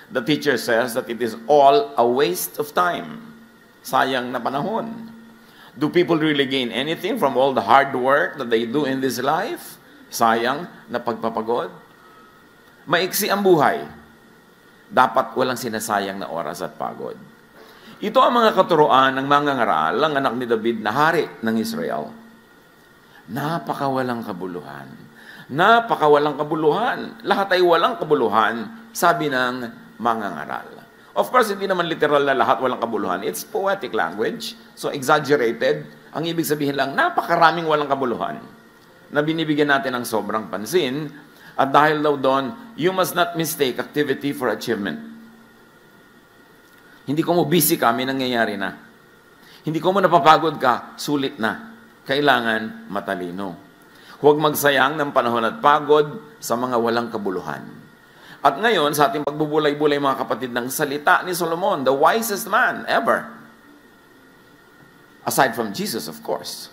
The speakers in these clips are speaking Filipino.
The teacher says that it is all a waste of time. Sayang na panahon. Do people really gain anything from all the hard work that they do in this life? Sayang na pagpapagod. Maiksi ang buhay. Dapat walang sinasayang na oras at pagod. Ito ang mga katuruan ng mga ngaral, ang anak ni David na hari ng Israel. Napakawalang kabuluhan. Napakawalang kabuluhan. Lahat ay walang kabuluhan, sabi ng mga ngaral. Of course, hindi naman literal na lahat walang kabuluhan. It's poetic language, so exaggerated. Ang ibig sabihin lang, napakaraming walang kabuluhan na binibigyan natin ng sobrang pansin. At dahil daw doon, you must not mistake activity for achievement. Hindi ko mo busy ka, may nangyayari na. Hindi ko mo napapagod ka, sulit na. Kailangan matalino. Huwag magsayang ng panahon at pagod sa mga walang kabuluhan. At ngayon, sa ating pagbubulay-bulay mga kapatid ng salita ni Solomon, the wisest man ever, aside from Jesus, of course,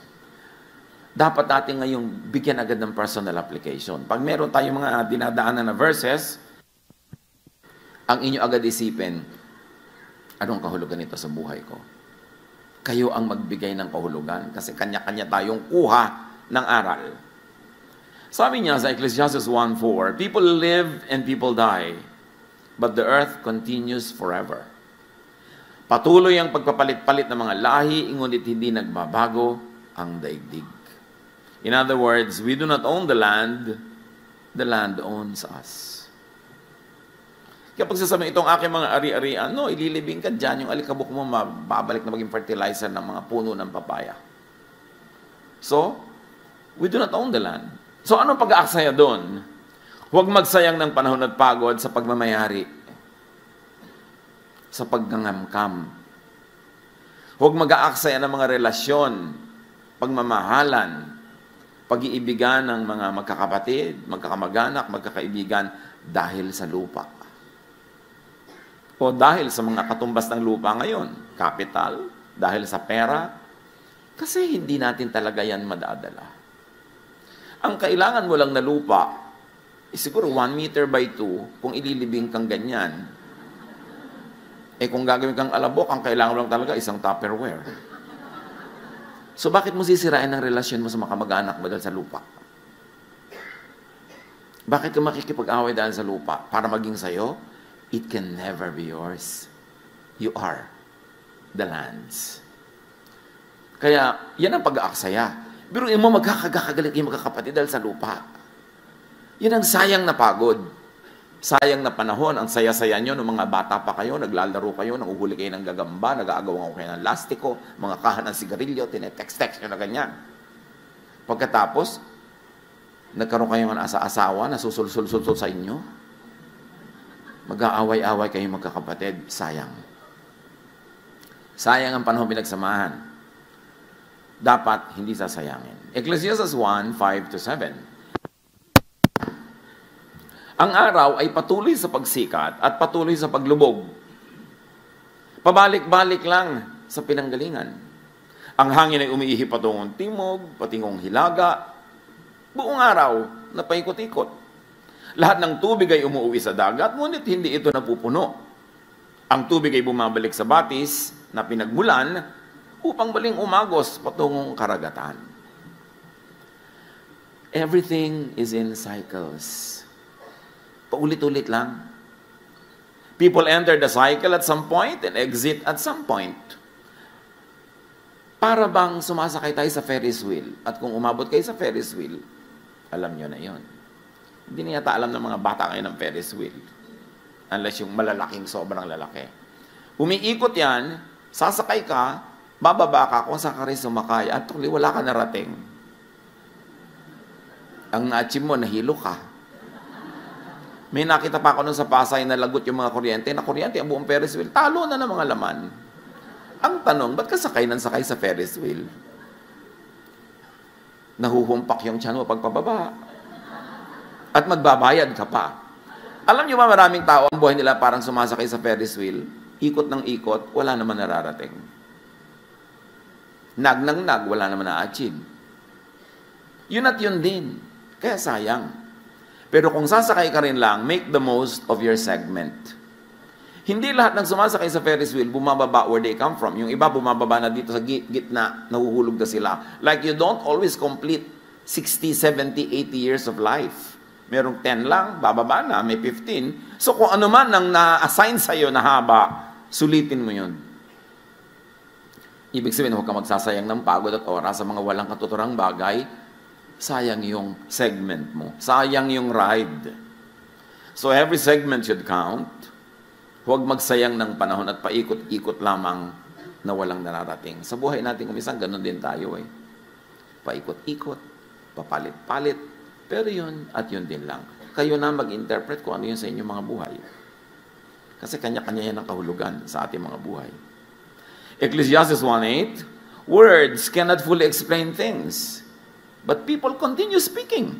dapat natin ngayong bigyan agad ng personal application. Pag meron tayong mga dinadaanan na verses, ang inyo agad isipin, anong kahulugan nito sa buhay ko? Kayo ang magbigay ng kahulugan kasi kanya-kanya tayong kuha ng aral. Sabi niya sa Ecclesiastes 1:4, people live and people die, but the earth continues forever. Patuloy ang pagpapalit-palit ng mga lahi, ngunit hindi nagbabago ang daigdig. In other words, we do not own the land owns us. Kaya pag sasabihin, itong aking mga ari-arian, no, ililibing ka dyan, yung alikabok mo, mababalik na maging fertilizer ng mga puno ng papaya. So, we do not own the land. So, anong pag-aaksaya doon? Huwag magsayang ng panahon at pagod sa pagmamayari, sa paggangamkam. Huwag mag-aaksaya ng mga relasyon, pagmamahalan, pag-iibigan ng mga magkakapatid, magkakamag-anak, magkakaibigan dahil sa lupa. O dahil sa mga katumbas ng lupa ngayon, capital, dahil sa pera, kasi hindi natin talaga yan madadala. Ang kailangan mo lang na lupa, siguro 1 meter by 2, kung ililibing kang ganyan. Kung gagawin kang alabok, ang kailangan mo lang talaga isang Tupperware. So bakit mo sisirain ang relasyon mo sa mga kamag-anak mo dahil sa lupa? Bakit ka makikipag-away dahil sa lupa? Para maging sayo? It can never be yours. You are the lands. Kaya, yan ang pag-aaksaya. Pero mo magkakagalit yung magkakapatid dahil sa lupa. Yan ang sayang na pagod. Sayang na panahon, ang saya-saya nyo nung mga bata pa kayo, naglalaro kayo, nanguhuli kayo ng gagamba, nag-aagawan kayo ng lastiko, mga kahan ng sigarilyo, tinetext-text nyo na ganyan. Pagkatapos, nagkaroon kayo ng asa-asawa na susul-sul-sul sa inyo, mag-aaway-away kayo magkakapatid, sayang. Sayang ang panahon pinagsamahan. Dapat hindi sasayangin. Ecclesiastes 1:5-7. Ang araw ay patuloy sa pagsikat at patuloy sa paglubog. Pabalik-balik lang sa pinanggalingan. Ang hangin ay umiihi patungong timog, patingong hilaga, buong araw na paikot-ikot. Lahat ng tubig ay umuwi sa dagat, ngunit hindi ito napupuno. Ang tubig ay bumabalik sa batis na pinagmulan upang baling umagos patungong karagatan. Everything is in cycles. Paulit-ulit lang. People enter the cycle at some point and exit at some point. Para bang sumasakay tayo sa Ferris wheel. At kung umabot kayo sa Ferris wheel, alam nyo na yon. Hindi na yata alam ng mga bata kayo ng Ferris wheel. Unless yung malalaking sobrang lalaki. Umiikot yan, sasakay ka, bababa ka kung saan ka rin sumakay at tuloy wala ka narating. Ang na-achieve mo, nahilo ka. May nakita pa ako nun sa Pasay na lagot yung mga kuryente. Na kuryente, ang buong Ferris wheel, talo na ng mga laman. Ang tanong, ba't ka sakay ng sakay sa Ferris wheel? Nahuhumpak yung tiyan mo pagpababa. At magbabayad ka pa. Alam nyo ba maraming tao ang buhay nila parang sumasakay sa Ferris wheel? Ikot ng ikot, wala naman nararating. Nag ng nag, wala naman na-achieve. Yun at yun din. Kaya sayang. Pero kung sasakay ka rin lang, make the most of your segment. Hindi lahat ng sumasakay sa Ferris wheel bumababa where they come from. Yung iba bumababa na dito sa gitna, nahuhulog na sila. Like you don't always complete 60, 70, 80 years of life. Merong 10 lang, bababa na, may 15. So kung ano man ang na-assign sa'yo na haba, sulitin mo yun. Ibig sabihin, huwag ka magsasayang ng pagod at oras sa mga walang katuturang bagay. Sayang yung segment mo. Sayang yung ride. So every segment should count. Huwag magsayang ng panahon at paikot-ikot lamang na walang nararating. Sa buhay natin kumisang, ganun din tayo eh. Paikot-ikot, papalit-palit, pero yun at yun din lang. Kayo na mag-interpret kung ano yun sa inyong mga buhay. Kasi kanya-kanya yan ang kahulugan sa ating mga buhay. Ecclesiastes 1:8, words cannot fully explain things, but people continue speaking.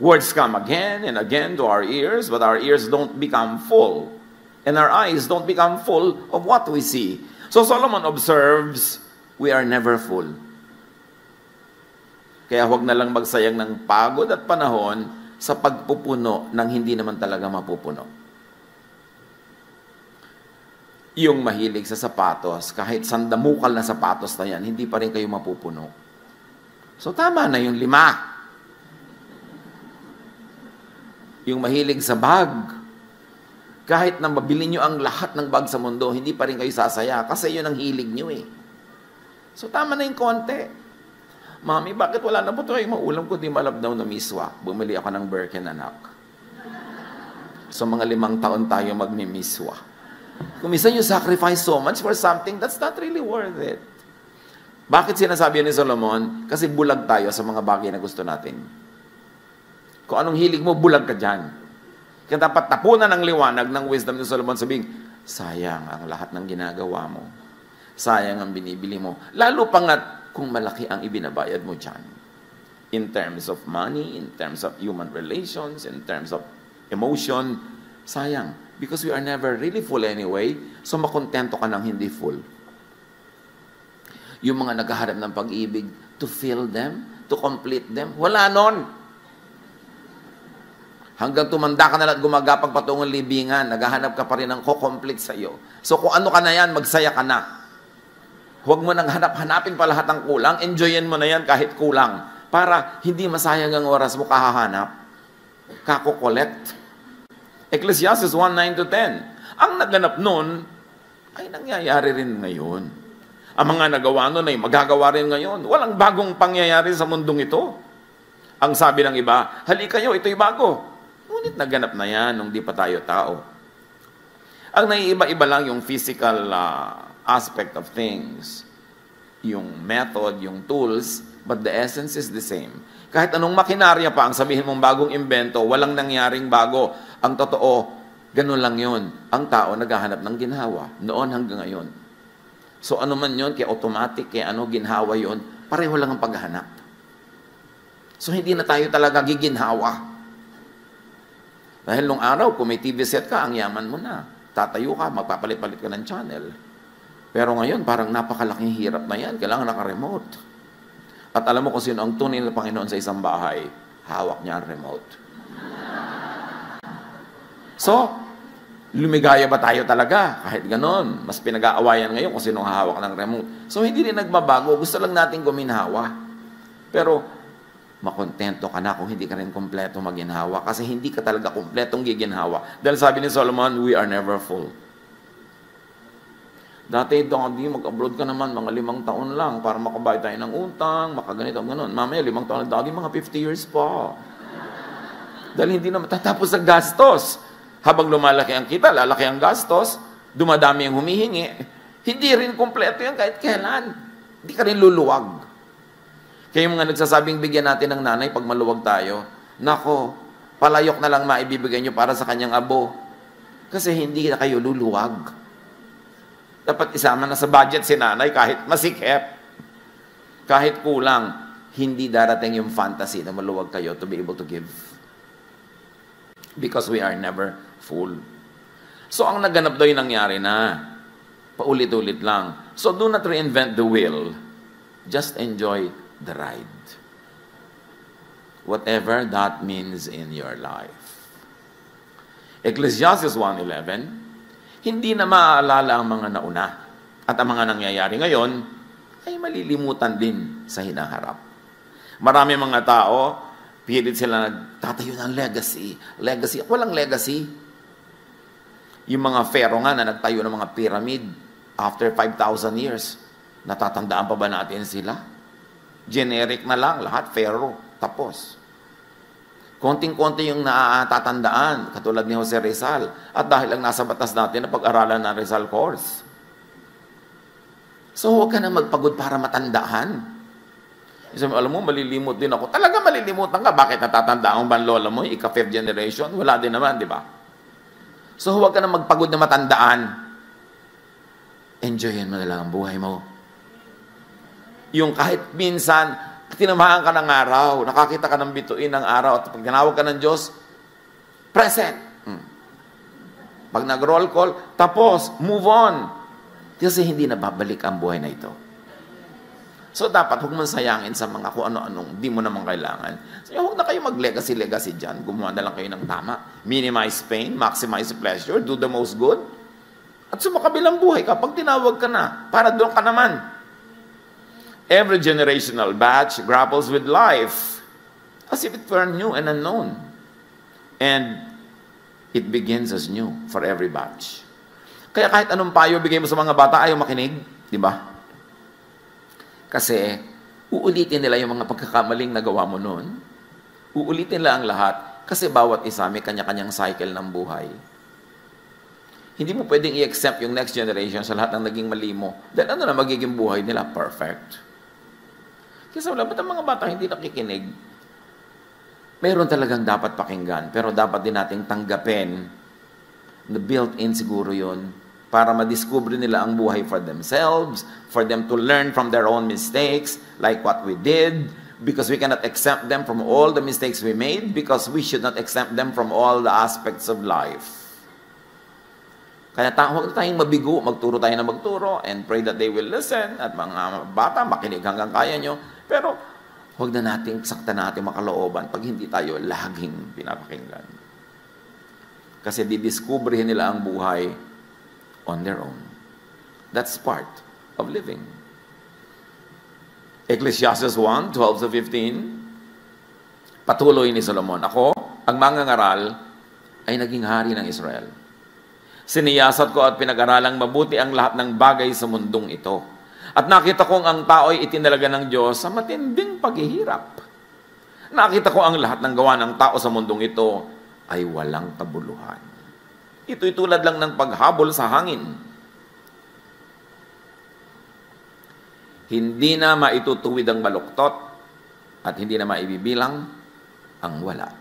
Words come again and again to our ears, but our ears don't become full. And our eyes don't become full of what we see. So Solomon observes, we are never full. Kaya huwag na lang magsayang ng pagod at panahon sa pagpupuno ng hindi naman talaga mapupuno. Yung mahilig sa sapatos, kahit sandamukal na sapatos na yan, hindi pa rin kayo mapupuno. So tama na yung 5. Yung mahilig sa bag, kahit na mabili nyo ang lahat ng bag sa mundo, hindi pa rin kayo sasaya kasi yun ang hilig nyo eh. So tama na yung konti. Mami, bakit wala na po ito? Maulam ko di malabdaw na miswa. Bumili ako ng Birken, anak. So mga 5 taon tayo magmimiswa. Kung minsan you sacrifice so much for something, that's not really worth it. Bakit sinasabi ni Solomon? Kasi bulag tayo sa mga bagay na gusto natin. Kung anong hilig mo, bulag ka dyan. Kaya dapat tapunan ng liwanag ng wisdom ni Solomon, sabing, sayang ang lahat ng ginagawa mo. Sayang ang binibili mo. Lalo pa nga kung malaki ang ibinabayad mo dyan. In terms of money, in terms of human relations, in terms of emotion, sayang. Because we are never really full anyway, so makontento ka ng hindi full. Yung mga naghahanap ng pag-ibig, to fill them, to complete them, wala nun. Hanggang tumanda ka na lang at gumagapang patungong libingan, naghahanap ka pa rin ng ko-complete sa iyo. So kung ano ka na yan, magsaya ka na. Huwag mo nang hanapin pa lahat ng kulang, enjoyin mo na yan kahit kulang. Para hindi masayang ang oras mo kahahanap. Kako-collect. Ecclesiastes 1:9-10. Ang naganap nun, ay nangyayari rin ngayon. Ang mga nagawa nun ay magagawa rin ngayon. Walang bagong pangyayari sa mundong ito. Ang sabi ng iba, halika kayo, ito'y bago. Ngunit naganap na yan nung di pa tayo tao. Ang naiiba-iba lang yung physical aspect of things. Yung method, yung tools, but the essence is the same. Kahit anong makinarya pa ang sabihin mong bagong imbento, walang nangyaring bago. Ang totoo, ganun lang yun. Ang tao naghahanap ng ginhawa, noon hanggang ngayon. So ano man yun, kaya automatic, kaya ano, ginhawa yun, pareho lang ang paghahanap. So hindi na tayo talaga giginhawa. Dahil nung araw, kung may TV set ka, ang yaman mo na. Tatayo ka, magpapalit-palit ka ng channel. Pero ngayon, parang napakalaking hirap na yan. Kailangan naka-remote. At alam mo kung sino ang tunay na Panginoon sa isang bahay, hawak niya ang remote. So, lumigaya ba tayo talaga? Kahit ganon. Mas pinag-aawayan ngayon kung sino ang hawak ng remote. So, hindi rin nagbabago. Gusto lang natin guminhawa. Pero, makontento ka na kung hindi ka rin kompleto maginhawa kasi hindi ka talaga kompletong giginhawa. Dahil sabi ni Solomon, we are never full. Dati, Daddy, mag-abroad ka naman mga 5 taon lang para makabayad tayo ng utang, makaganito, gano'n. Mamaya, 5 taon na, Daddy, mga 50 years pa. Dahil hindi na matatapos ang gastos. Habang lumalaki ang kita, lalaki ang gastos, dumadami ang humihingi. Hindi rin kompleto yan kahit kailan. Hindi ka rin luluwag. Kaya yung mga nagsasabing bigyan natin ng nanay pag maluwag tayo, nako, palayok na lang maibibigay nyo para sa kanyang abo. Kasi hindi na kayo luluwag. Dapat isama na sa budget si nanay kahit masikip. Kahit kulang, hindi darating yung fantasy na maluwag kayo to be able to give. Because we are never full. So ang naganap daw yung nangyari na. Paulit-ulit lang. So do not reinvent the wheel. Just enjoy the ride. Whatever that means in your life. Ecclesiastes 1:11, hindi na maaalala ang mga nauna. At ang mga nangyayari ngayon ay malilimutan din sa hinaharap. Marami mga tao, pilit sila nagtatayo ng legacy. Legacy. Walang legacy. Yung mga pharaoh nga na nagtayo ng mga pyramid after 5,000 years, natatandaan pa ba natin sila? Generic na lang, lahat pharaoh. Tapos. Konting-konti yung natatandaan, katulad ni Jose Rizal. At dahil lang nasa batas natin na pag-aralan ng Rizal course. So, huwag ka na magpagod para matandaan. Sabi, alam mo, malilimot din ako. Talaga malilimutan ka. Bakit natatandaan ba ang lola mo? Ika-5th generation? Wala din naman, di ba? So, huwag ka na magpagod na matandaan. Enjoyin mo na lang ang buhay mo. Yung kahit minsan, tinamaan ka ng araw, nakakita ka ng bituin ng araw, at pag tinawag ka ng Diyos, present. Pag nag-roll call, tapos, move on. Kasi hindi na babalik ang buhay na ito. So, dapat huwag mong sayangin sa mga kung ano-anong di mo naman kailangan. So, huwag na kayo mag-legacy dyan. Gumawa na lang kayo ng tama. Minimize pain, maximize pleasure, do the most good. At sumakabilang buhay kapag tinawag ka na, para doon ka naman. Every generational batch grapples with life as if it were new and unknown. And it begins as new for every batch. Kaya kahit anong payo bigay mo sa mga bata, ayaw makinig. Di ba? Kasi uulitin nila yung mga pagkakamaling nagawa mo noon. Uulitin nila ang lahat kasi bawat isa may kanya-kanyang cycle ng buhay. Hindi mo pwedeng i-accept yung next generation sa lahat ng naging mali mo. Dahil ano na magiging buhay nila? Perfect. Kasi wala, ba't ang mga bata hindi nakikinig? Meron talagang dapat pakinggan, pero dapat din nating tanggapin na built-in siguro yun para madiscover nila ang buhay for themselves, for them to learn from their own mistakes, like what we did, because we cannot exempt them from all the mistakes we made, because we should not exempt them from all the aspects of life. Kaya huwag tayong mabigo, magturo tayo na magturo, and pray that they will listen, at mga bata, makinig hanggang kaya nyo. Pero, huwag na nating sakta natin makalooban pag hindi tayo laging pinapakinggan. Kasi didiscoveryhin nila ang buhay on their own. That's part of living. Ecclesiastes 1:12-15, patuloy ni Solomon, ako, ang mangangaral, ay naging hari ng Israel. Siniyasat ko at pinag-aralang mabuti ang lahat ng bagay sa mundong ito. At nakita kong ang tao'y itinalaga ng Diyos sa matinding paghihirap. Nakita ko ang lahat ng gawa ng tao sa mundong ito ay walang kabuluhan. Ito'y tulad lang ng paghabol sa hangin. Hindi na maitutuwid ang baluktot at hindi na maibibilang ang wala.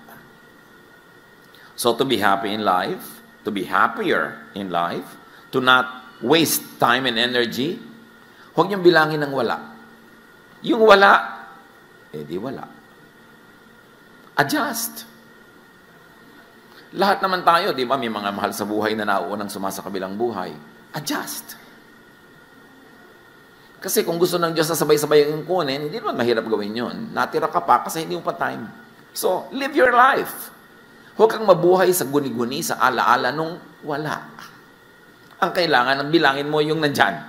So to be happy in life, to be happier in life, to not waste time and energy, huwag niyong bilangin ng wala. Yung wala, di wala. Adjust. Lahat naman tayo, di ba, may mga mahal sa buhay na nauunang sumasa kabilang buhay. Adjust. Kasi kung gusto ng Diyos na sabay-sabay yung kunin, hindi naman mahirap gawin yun. Natira ka pa kasi hindi mo pa time. So, live your life. Huwag kang mabuhay sa guni-guni, sa ala-ala nung wala. Ang kailangan, ang bilangin mo yung nandyan.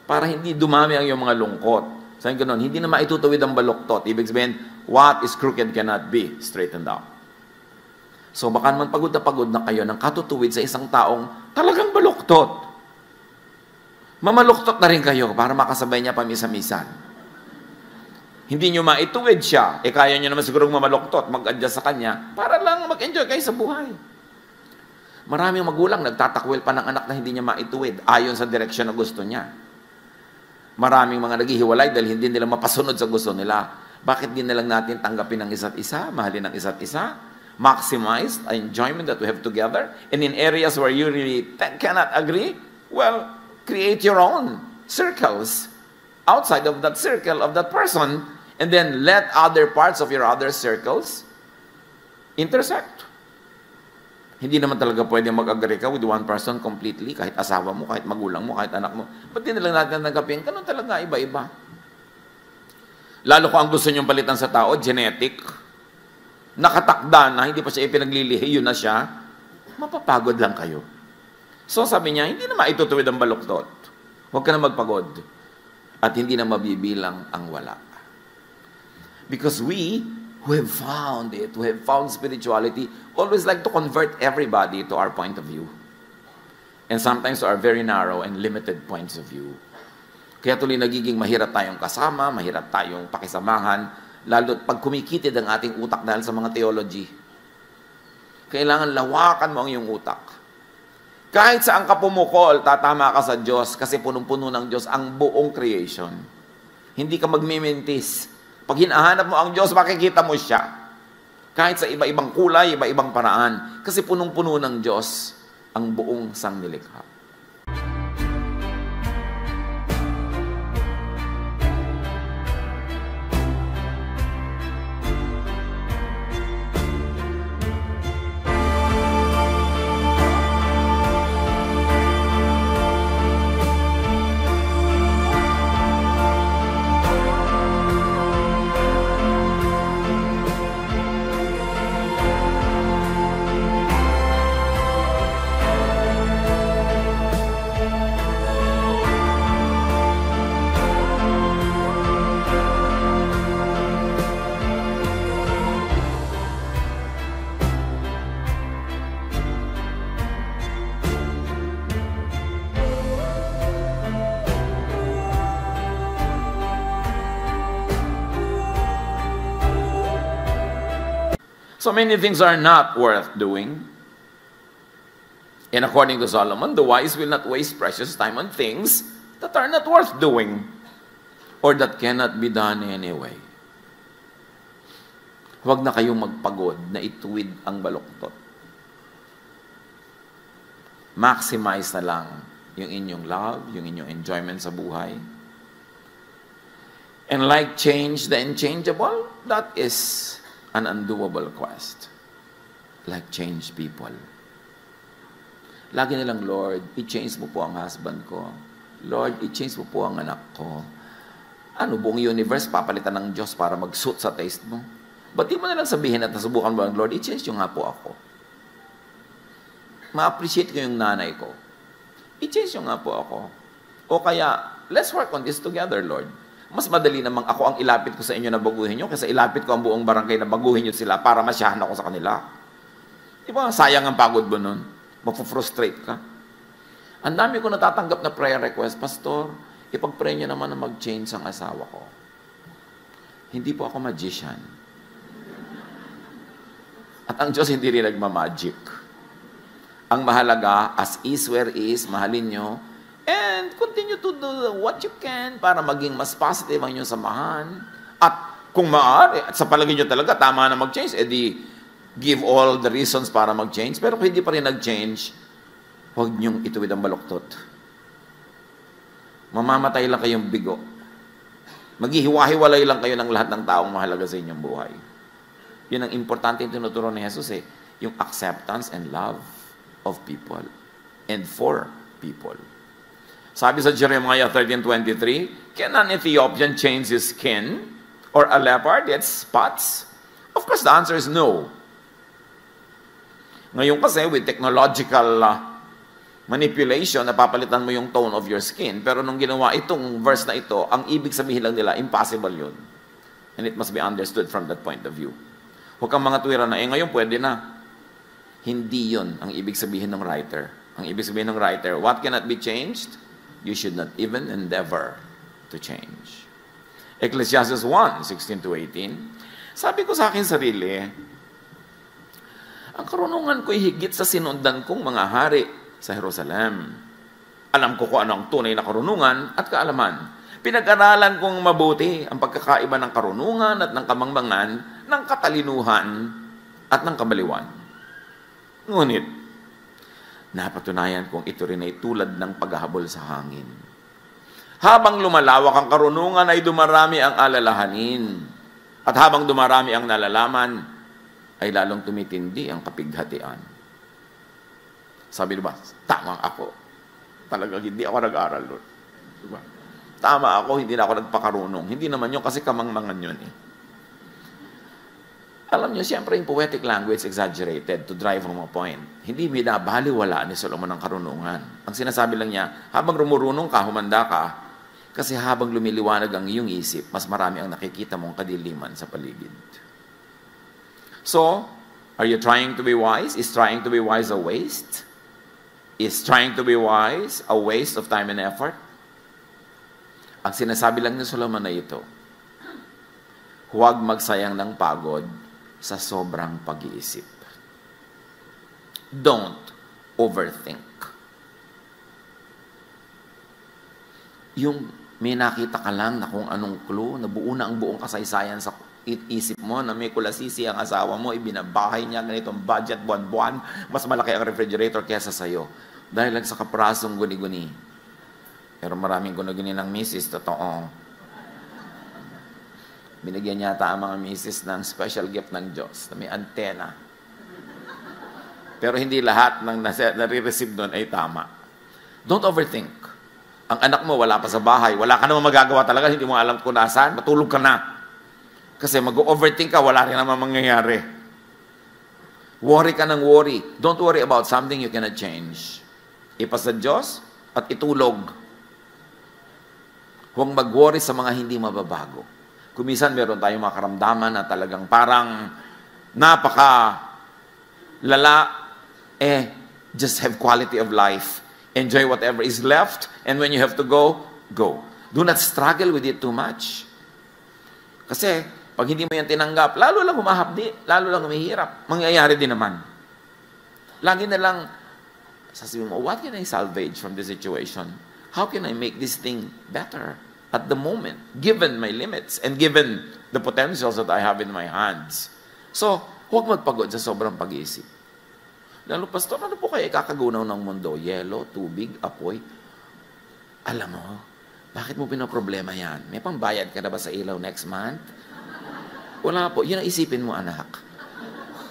Para hindi dumami ang iyong mga lungkot. Sabi ko noon, hindi na maitutuwid ang baluktot. Ibig sabihin, what is crooked cannot be straightened out. So baka naman pagod na kayo ng katutuwid sa isang taong talagang baluktot. Mamaluktot na rin kayo para makasabay niya pamisa-misan. Hindi nyo maituwid siya, kaya nyo naman sigurong mamaluktot, mag-adjust sa kanya, para lang mag-enjoy kayo sa buhay. Maraming magulang nagtatakwil pa ng anak na hindi niya maituwid ayon sa direksyon na gusto niya. Maraming mga naghihiwalay dahil hindi nila mapasunod sa gusto nila. Bakit din na lang natin tanggapin ang isa't isa, mahalin ang isa't isa, maximize the enjoyment that we have together, and in areas where you really cannot agree, well, create your own circles outside of that circle of that person, and then let other parts of your other circles intersect. Hindi naman talaga pwede mag-agree ka with one person completely, kahit asawa mo, kahit magulang mo, kahit anak mo. Ba't din lang natin tanggapin? Ganun talaga, iba-iba. Lalo kung ang gusto nyong palitan sa tao, genetic, nakatakda na, hindi pa siya ipinaglilihi, yun na siya, mapapagod lang kayo. So sabi niya, hindi na maitutuwid ang baluktot. Huwag ka na magpagod. At hindi na mabibilang ang wala. Because we, who have found it, who have found spirituality, always like to convert everybody to our point of view. And sometimes to our very narrow and limited points of view. Kaya tuloy nagiging mahirap tayong kasama, mahirap tayong pakisamahan, lalo pag kumikitid ang ating utak dahil sa mga theology. Kailangan lawakan mo ang iyong utak. Kahit saan ka pumukol, tatama ka sa Diyos kasi punong-puno ng Diyos ang buong creation. Hindi ka magmimintis. Pag hinahanap mo ang Diyos, makikita mo siya. Kahit sa iba-ibang kulay, iba-ibang paraan. Kasi punong-puno ng Diyos ang buong sangnilikha. So many things are not worth doing. And according to Solomon, the wise will not waste precious time on things that are not worth doing or that cannot be done anyway. Huwag na kayong magpagod na ituwid ang baluktot. Maximize na lang yung inyong love, yung inyong enjoyment sa buhay. And like change the unchangeable, that is an undoable quest. Like change people. Lagi nilang, Lord, i-change mo po ang husband ko. Lord, i-change mo po ang anak ko. Ano, buong universe papalitan ng Diyos para mag-suit sa taste mo? Ba't di mo nalang sabihin at nasubukan mo, Lord, i-change nyo nga po ako. Ma-appreciate ko yung nanay ko. I-change nyo nga po ako. O kaya, let's work on this together, Lord. Mas madali namang ako ang ilapit ko sa inyo na baguhin nyo kaysa ilapit ko ang buong barangay na baguhin nyo sila para masyahan ako sa kanila. Di ba? Sayang ang pagod mo nun. Mapufrustrate ka. Ang dami ko natatanggap na prayer request, Pastor, ipag-pray nyo naman na mag-change ang asawa ko. Hindi po ako magician. At ang Diyos hindi rin nagmamagic. Ang mahalaga, as is where is, mahalin nyo, and continue to do what you can para maging mas positive ang inyong samahan. At kung maaari, at sa palagay nyo talaga, tama na mag-change, edi give all the reasons para mag-change. Pero kung hindi pa rin nag-change, huwag nyong ituwid ang baluktot. Mamamatay lang kayong bigo. Maghihiwa-hiwalay lang kayo ng lahat ng taong mahalaga sa inyong buhay. Yun ang importante yung tinuturo ni Jesus yung acceptance and love of people and for people. Sabi sa Jeremiah 13:23, can an Ethiopian change his skin or a leopard its spots? Of course, the answer is no. Ngayon kasi, with technological manipulation, napapalitan mo yung tone of your skin. Pero nung ginawa itong verse na ito, ang ibig sabihin lang nila, impossible yun. And it must be understood from that point of view. Huwag kang mga tuwira na, ngayon pwede na. Hindi yun ang ibig sabihin ng writer. Ang ibig sabihin ng writer, what cannot be changed? You should not even endeavor to change. Ecclesiastes 1:16-18. Sabi ko sa akin sarili, ang karunungan ko'y higit sa sinundan kong mga hari sa Jerusalem. Alam ko kung ano ang tunay na karunungan at kaalaman. Pinag-aralan kong mabuti ang pagkakaiba ng karunungan at ng kamangmangan, ng katalinuhan at ng kabaliwan. Ngunit, napatunayan kong ito rin ay tulad ng paghahabol sa hangin. Habang lumalawak ang karunungan ay dumarami ang alalahanin. At habang dumarami ang nalalaman, ay lalong tumitindi ang kapighatian. Sabi diba, tama ako. Talagang hindi ako nag-aral doon. Diba? Tama ako, hindi na ako nagpakarunong. Hindi naman yun kasi kamangmangan yun . Alam niyo, siyempre yung poetic language exaggerated to drive home a point. Hindi binabaliwala ni Solomon ang karunungan. Ang sinasabi lang niya, habang rumurunong ka, humanda ka, kasi habang lumiliwanag ang iyong isip, mas marami ang nakikita mong kadiliman sa paligid. So, are you trying to be wise? Is trying to be wise a waste? Is trying to be wise a waste of time and effort? Ang sinasabi lang ni Solomon na ito, huwag magsayang ng pagod sa sobrang pag-iisip. Don't overthink. Yung may nakita ka lang na kung anong clue, nabuo na ang buong kasaysayan sa isip mo, na may kulasisi ang asawa mo, ibinabahay niya ganitong budget buwan-buwan, mas malaki ang refrigerator kesa sa'yo. Dahil lang sa kaprasong guni-guni. Pero maraming guni-guni ng misis, totoo. Binigyan yata ang mga misis ng special gift ng Diyos na may antena. Pero hindi lahat ng nare-receive doon ay tama. Don't overthink. Ang anak mo wala pa sa bahay, wala ka naman magagawa talaga, hindi mo alam kung nasaan, matulog ka na. Kasi mag-overthink ka, wala rin naman mangyayari. Worry ka ng worry. Don't worry about something you cannot change. Ipasa Diyos at itulog. Huwag mag-worry sa mga hindi mababago. Kumisan meron tayong mga karamdaman na talagang parang napaka lala, just have quality of life. Enjoy whatever is left, and when you have to go, go. Do not struggle with it too much. Kasi, pag hindi mo yan tinanggap, lalo lang humahapdi, lalo lang humihirap. Mangyayari din naman. Lagi na lang, sasabihin mo, what can I salvage from this situation? How can I make this thing better at the moment, given my limits, and given the potentials that I have in my hands? So, huwag magpagod sa sobrang pag-iisip. Lalo, Pastor, ano po kayo ikakagunaw ng mundo? Yelo, tubig, apoy. Alam mo, bakit mo pinaproblema yan? May pambayad ka na ba sa ilaw next month? Wala po. Yun ang isipin mo, anak.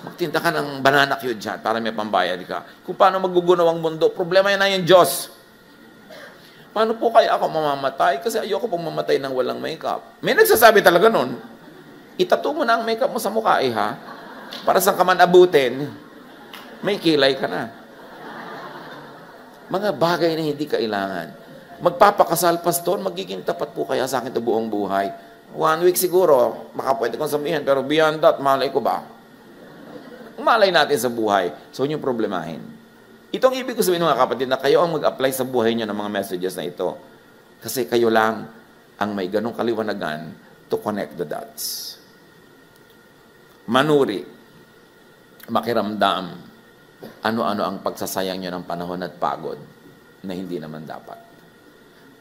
Magtinta ka ng banana cue dyan para may pambayad ka. Kung paano magugunaw ang mundo, problema yan na yung Diyos. Paano po kaya ako mamamatay? Kasi ayoko pong mamatay ng walang makeup. May nagsasabi talaga nun, itato mo na ang makeup mo sa mukha, ha? Para saan ka man abutin, may kilay ka na. Mga bagay na hindi kailangan. Magpapakasal, Pastor, magiging tapat po kaya sa akin ito buong buhay. 1 week siguro, baka pwede kong sabihin, pero beyond that, malay ko ba? Malay natin sa buhay. So, yun yung problemahin. Itong ibig ko sabihin mga kapatid na kayo ang mag-apply sa buhay nyo ng mga messages na ito. Kasi kayo lang ang may ganong kaliwanagan to connect the dots. Manuri, makiramdam, ano-ano ang pagsasayang nyo ng panahon at pagod na hindi naman dapat.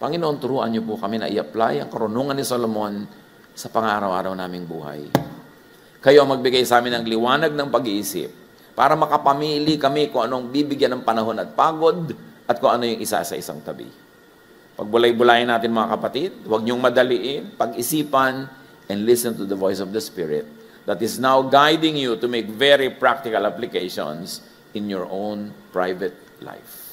Panginoon, turuan nyo po kami na i-apply ang karunungan ni Solomon sa pang-araw-araw naming buhay. Kayo ang magbigay sa amin ng liwanag ng pag-iisip para makapamili kami kung anong bibigyan ng panahon at pagod at kung ano yung isa sa isang tabi. Pagbulay-bulayin natin mga kapatid, huwag niyong madaliin, pag-isipan, and listen to the voice of the Spirit that is now guiding you to make very practical applications in your own private life.